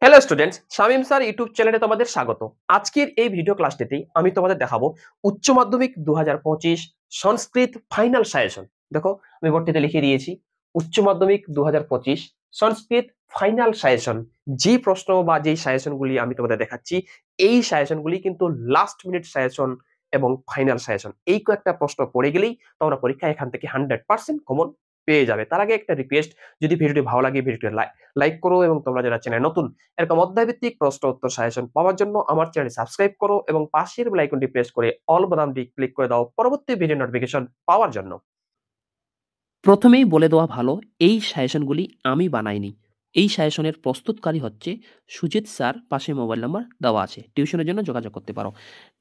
Hello students, Shamim sir YouTube চ্যানেলে তোমাদের স্বাগত। আজকের এই ভিডিও ক্লাসটিতে আমি তোমাদের দেখাবো উচ্চ মাধ্যমিক 2025 সংস্কৃত ফাইনাল সাজেশন। দেখো, আমি বোর্ডটিতে লিখে দিয়েছি উচ্চ মাধ্যমিক 2025 সংস্কৃত ফাইনাল সাজেশন। যে প্রশ্ন বা যেই সাজেশনগুলি আমি তোমাদের দেখাচ্ছি, এই সাজেশনগুলি কিন্তু লাস্ট মিনিট সাজেশন এবং ফাইনাল সাজেশন। এই কয়েকটা প্রশ্ন পড়ে গেলেই তোমরা পরীক্ষায় এখান থেকে 100% কমন পেয়ে যাবে। তার আগে একটা রিকোয়েস্ট, যদি ভিডিওটি ভালো লাগে ভিডিওটি লাইক করো, এবং তোমরা যারা চ্যানেল নতুন এরকম অধ্যায়ভিত্তিক প্রশ্ন উত্তর সাজেশন পাওয়ার জন্য আমার চ্যানেল সাবস্ক্রাইব করো এবং পাশের বেল আইকনটি প্রেস করে অল বাটনটি ক্লিক করে দাও পরবর্তী ভিডিও নোটিফিকেশন পাওয়ার জন্য। প্রথমেই বলে দেওয়া ভালো, এই সাজেশনগুলি আমি বানাইনি। এই সাজেশনের প্রস্তুতকারী হচ্ছে সুজিত স্যার, পাশে মোবাইল নাম্বার দেওয়া আছে, টিউশনের জন্য যোগাযোগ করতে পারো।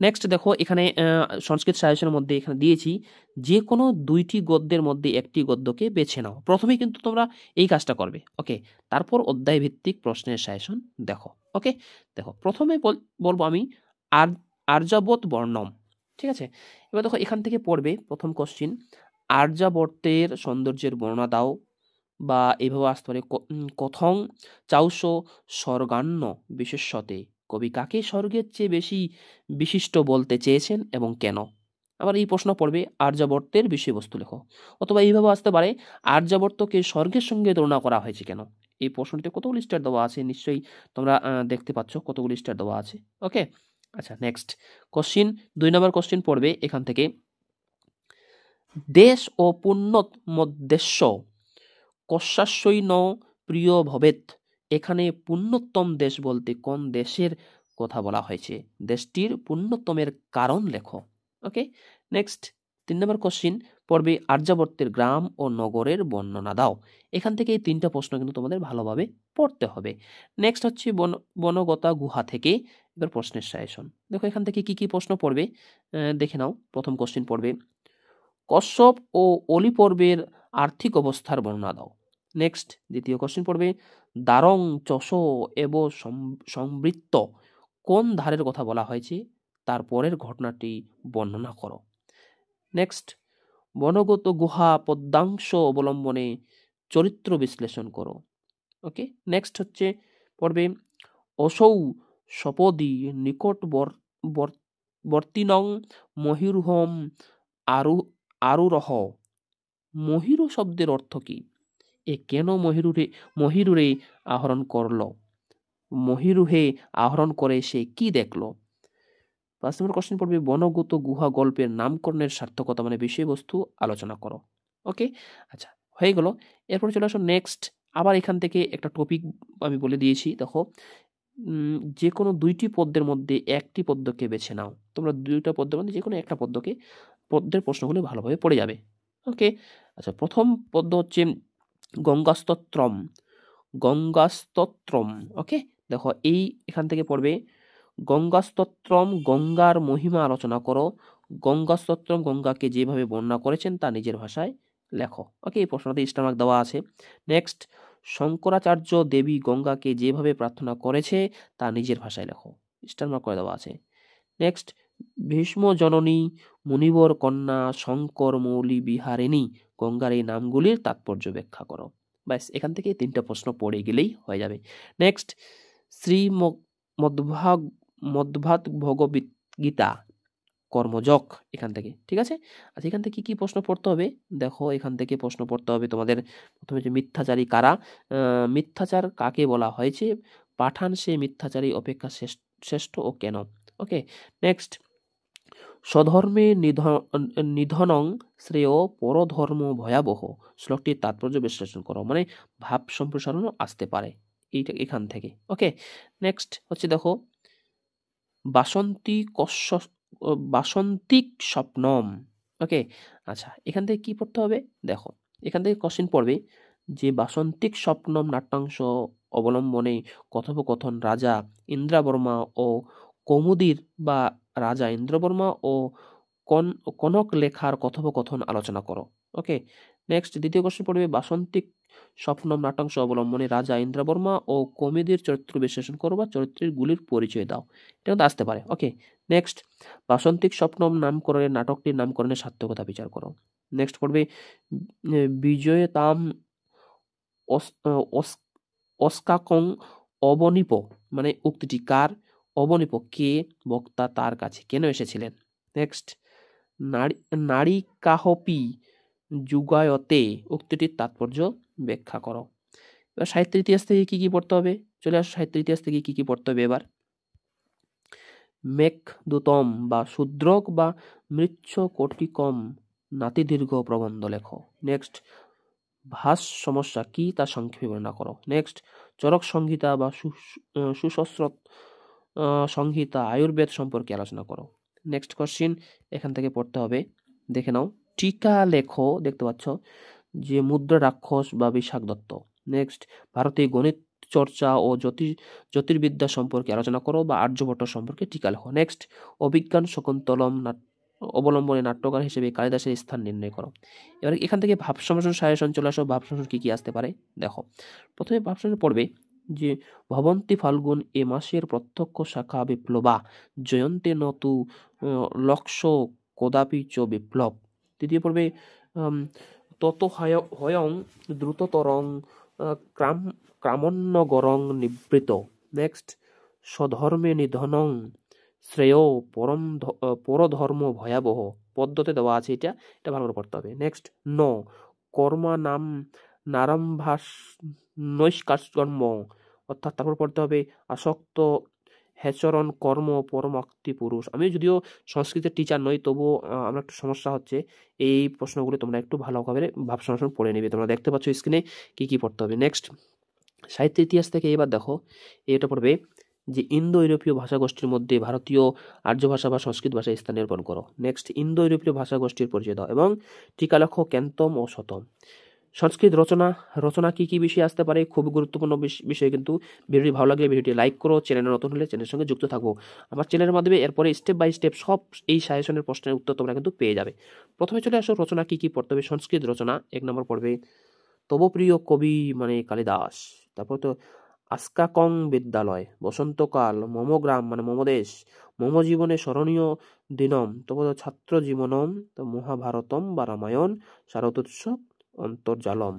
নেক্সট দেখো, এখানে সংস্কৃত সাজেশনের মধ্যে এখানে দিয়েছি যে কোনো দুইটি গদ্যের মধ্যে একটি গদ্যকে বেছে নাও। প্রথমেই কিন্তু তোমরা এই কাজটা করবে, ওকে। তারপর অধ্যায় ভিত্তিক প্রশ্নের সাজেশন দেখো, ওকে। দেখো, প্রথমে বলবো আমি আর্যাবত বর্ণম, ঠিক আছে। এবার দেখো, এখান থেকে পড়বে প্রথম কোশ্চিন, আর্যাবর্তের সৌন্দর্যের বর্ণনা দাও, বা এইভাবে আসতে পারে কথং চাউস স্বর্গান্ন বিশেষ্যতে, কবি কাকে স্বর্গের চেয়ে বেশি বিশিষ্ট বলতে চেয়েছেন এবং কেন। আবার এই প্রশ্ন পড়বে আর্যাবর্তের বিষয়বস্তু লেখো, অথবা এইভাবে আসতে পারে আর্যাবর্তকে স্বর্গের সঙ্গে তুলনা করা হয়েছে কেন। এই প্রশ্নটিতে কতগুলি স্টার দেওয়া আছে নিশ্চয়ই তোমরা দেখতে পাচ্ছ কতগুলি স্টার দেওয়া আছে, ওকে। আচ্ছা, নেক্সট কোশ্চিন, 2 নম্বর কোশ্চিন পড়বে এখান থেকে, দেশ ও পুণ্যমদ্দেশ্য কস্যাস্যই ন প্রিয় ভবেত। এখানে পুণ্যতম দেশ বলতে কোন দেশের কথা বলা হয়েছে, দেশটির পুণ্যতমের কারণ লেখো, ওকে। নেক্সট 3 নম্বর কোশ্চিন পড়বে, আর্যাবর্তের গ্রাম ও নগরের বর্ণনা দাও। এখান থেকে এই 3টা প্রশ্ন কিন্তু তোমাদের ভালোভাবে পড়তে হবে। নেক্সট হচ্ছে বনগতা গুহা থেকে এবার প্রশ্নের সাজেশন। দেখো, এখান থেকে কি কি প্রশ্ন পড়বে দেখে নাও। প্রথম কোশ্চিন পড়বে, কশ্যপ ও অলি পর্বের আর্থিক অবস্থার বর্ণনা দাও। নেক্সট দ্বিতীয় কোশ্চেন পড়বে, দারং চষ এব সংবৃত্ত কোন ধারের কথা বলা হয়েছে, তার পরের ঘটনাটি বর্ণনা করো। নেক্সট, বনগত গুহা পদ্মাংশ অবলম্বনে চরিত্র বিশ্লেষণ করো, ওকে। নেক্সট হচ্ছে পড়বে, অসৌ সপদি নিকট বর্তিনং মহিরুহম আরুরহ। মহিরু শব্দের অর্থ কি, এ কেন মহিরুরে আহরণ করল, মহিরুহে আহরণ করে সে কি দেখল। 5 নম্বর কোশ্চেন পড়বে, বনগত গুহা গল্পের নামকরণের সার্থকতা মানে বিষয়বস্তু আলোচনা করো, ওকে। আচ্ছা, হয়ে গেল। এরপর চলে আসো নেক্সট। আবার এখান থেকে একটা টপিক আমি বলে দিয়েছি, দেখো, যে কোনো 2টি পদ্যের মধ্যে একটি পদ্যকে বেছে নাও। তোমরা 2টা পদ্যের মধ্যে যে কোনো একটা পদ্যের প্রশ্নগুলো ভালোভাবে পড়ে যাবে, ওকে। আচ্ছা, প্রথম পদ্য হচ্ছে গঙ্গাস্তোত্রম, গঙ্গাস্তোত্রম, ওকে। দেখো, এখান থেকে পড়বে, গঙ্গাস্তোত্রম গঙ্গার মহিমা আলোচনা করো, গঙ্গাস্তোত্রম গঙ্গাকে যেভাবে বর্ণনা করেছেন তা নিজের ভাষায় লেখো, ওকে। এই প্রশ্নতে স্টার মার্ক দেওয়া আছে। নেক্সট, শঙ্করাচার্য দেবী গঙ্গাকে যেভাবে প্রার্থনা করেছে তা নিজের ভাষায় লেখো, স্টার মার্ক করে দেওয়া আছে। নেক্সট, ভীষ্ম জননী, মুনিবর কন্যা, শঙ্কর মৌলি বিহারিণী গঙ্গার এই নামগুলির তাৎপর্য ব্যাখ্যা করো। ব্যাস, এখান থেকে 3টা প্রশ্ন পড়ে গেলেই হয়ে যাবে। নেক্সট, শ্রী মধ্ভাত ভগবত গীতা কর্মযোগ, এখান থেকে, ঠিক আছে। আচ্ছা, এখান থেকে কি প্রশ্ন পড়তে হবে, দেখো, এখান থেকে প্রশ্ন পড়তে হবে তোমাদের প্রথমে যে মিথ্যাচারী কারা, মিথ্যাচার কাকে বলা হয়েছে, পাঠান সে মিথ্যাচারী অপেক্ষা শ্রেষ্ঠ ও কেন, ওকে। নেক্সট, স্বধর্মে নিধনং শ্রেয় পরধর্ম ভয়াবহ, শ্লোকটির তাৎপর্য বিশ্লেষণ করো, মানে ভাব সম্প্রসারণও আসতে পারে এইটা এখান থেকে, ওকে। নেক্সট হচ্ছে, দেখো, বাসন্তিক স্বপ্নম, ওকে। আচ্ছা, এখান থেকে কি পড়তে হবে, দেখো, এখান থেকে কোশ্চেন পড়বে যে বাসন্তিক স্বপ্নম নাট্যাংশ অবলম্বনে কথোপকথন রাজা ইন্দ্রবর্মা ও কৌমুদীর বা রাজা ইন্দ্রবর্মা ও কনক লেখার কথোপকথন আলোচনা করো, ওকে। নেক্সট, দ্বিতীয় কোশ্চেন পড়বে, বাসন্তিক স্বপ্নম নাট্যাংশ অবলম্বনে রাজা ইন্দ্রবর্মা ও কৌমুদীর চরিত্র বিশ্লেষণ করো বা চরিত্রের গুলির পরিচয় দাও, এটা কিন্তু আসতে পারে, ওকে। নেক্সট, বাসন্তিক স্বপ্নম নামকরণের নাটকটির নামকরণের সার্থকতা বিচার করো। নেক্সট পড়বে, বিজয়তাম অস্কাকং অবনীপ মানে উক্তিটি কার, অবনীপ কে, বক্তা তার কাছে কেন এসেছিলেন। নেক্সট, নারিকাহপি যুগায়তে উক্তিটির তাৎপর্য ব্যাখ্যা করো। এবার সাহিত্যের ইতিহাস থেকে কি কি পড়তে হবে, চলে আসো সাহিত্যের ইতিহাস থেকে কি কি পড়তে হবে এবার। মেঘদূতম বা শূদ্রক বা মৃচ্ছ কোটিকম নাতিদীর্ঘ প্রবন্ধ লেখো। নেক্সট, ভাস সমস্যা কি তা সংক্ষেপে বর্ণনা করো। নেক্সট, চরক সংহিতা বা সুশস্রত সংহিতা আয়ুর্বেদ সম্পর্কে আলোচনা করো। নেক্সট কোশ্চিন এখান থেকে পড়তে হবে, দেখে নাও। টিকা লেখো, দেখতে পাচ্ছ যে মুদ্রা রাক্ষস বা বিশাখ দত্ত। নেক্সট, ভারতীয় গণিত চর্চা ও জ্যোতির্বিদ্যা সম্পর্কে আলোচনা করো বা আর্যভট্ট সম্পর্কে টিকা লেখো। নেক্সট, অভিজ্ঞান শকুন্তলম অবলম্বনে নাট্যকার হিসেবে কালিদাসের স্থান নির্ণয় করো। এবার এখান থেকে ভাব সমাসন সাজেশন চলে আসো। ভাব সমাসন কি কি আসতে পারে দেখো। প্রথমে ভাব সমাসন পড়বে যে ভবন্তি ফাল্গুন এ মাসের প্রত্যক্ষ শাখা বিপ্লবা জয়ন্তে নতু লক্ষ কদাপি চ বিপ্লব। তৃতীয় পড়বে তত হয়ং দ্রুততরং ক্রামণ্যগরং নিবৃত। নেক্সট, স্বধর্মে নিধনং শ্রেয় পরধর্ম ভয়াবহ। পদ্মতে দেওয়া আছে, এটা ভালো করে পড়তে হবে। নেক্সট, কর্মা নাম নারম্ভাস নৈষ্কার্যকর্ম, অর্থাৎ তারপর পড়তে হবে আসক্ত হেচরণ কর্ম পরমাক্তি পুরুষ। আমি যদিও সংস্কৃতের টিচার নই, তবুও আমার একটু সমস্যা হচ্ছে। এই প্রশ্নগুলো তোমরা একটু ভালোভাবে ভাব সমাসন পড়ে নিবে। তোমরা দেখতে পাচ্ছ স্ক্রিনে কি কি পড়তে হবে। নেক্সট, সাহিত্য ইতিহাস থেকে এবার দেখো, এটা পড়বে যে ইন্দো ইউরোপীয় ভাষাগোষ্ঠীর মধ্যে ভারতীয় আর্য ভাষা বা সংস্কৃত ভাষা স্থান নির্ধারণ করো। নেক্সট, ইন্দো ইউরোপীয় ভাষাগোষ্ঠীর পরিচয় দাও এবং টিকা লেখো ক্যান্তম ও শতম। সংস্কৃত রচনা কি কি বিষয় আসতে পারে, খুব গুরুত্বপূর্ণ বিষয়। কিন্তু ভিডিওটি ভালো লাগলে ভিডিওটি লাইক করো, চ্যানেলে নতুন হলে চ্যানেলের সঙ্গে যুক্ত থাকবো। আমার চ্যানেলের মাধ্যমে এরপরে স্টেপ বাই স্টেপ সব এই সাজেশনের প্রশ্নের উত্তর তোমরা কিন্তু পেয়ে যাবে। প্রথমে চলে আসো রচনা কি কি পড়তে হবে। সংস্কৃত রচনা 1 নম্বর পড়বে তব প্রিয় কবি মানে কালিদাস। তারপর তো আস্কাকং বিদ্যালয়, বসন্তকাল, মমগ্রাম মানে মমদেশ, মম জীবনে স্মরণীয় দিনম, তব ছাত্র জীবনম, মহাভারতম বা রামায়ণ, শারদোৎসব, অন্তর্জালম।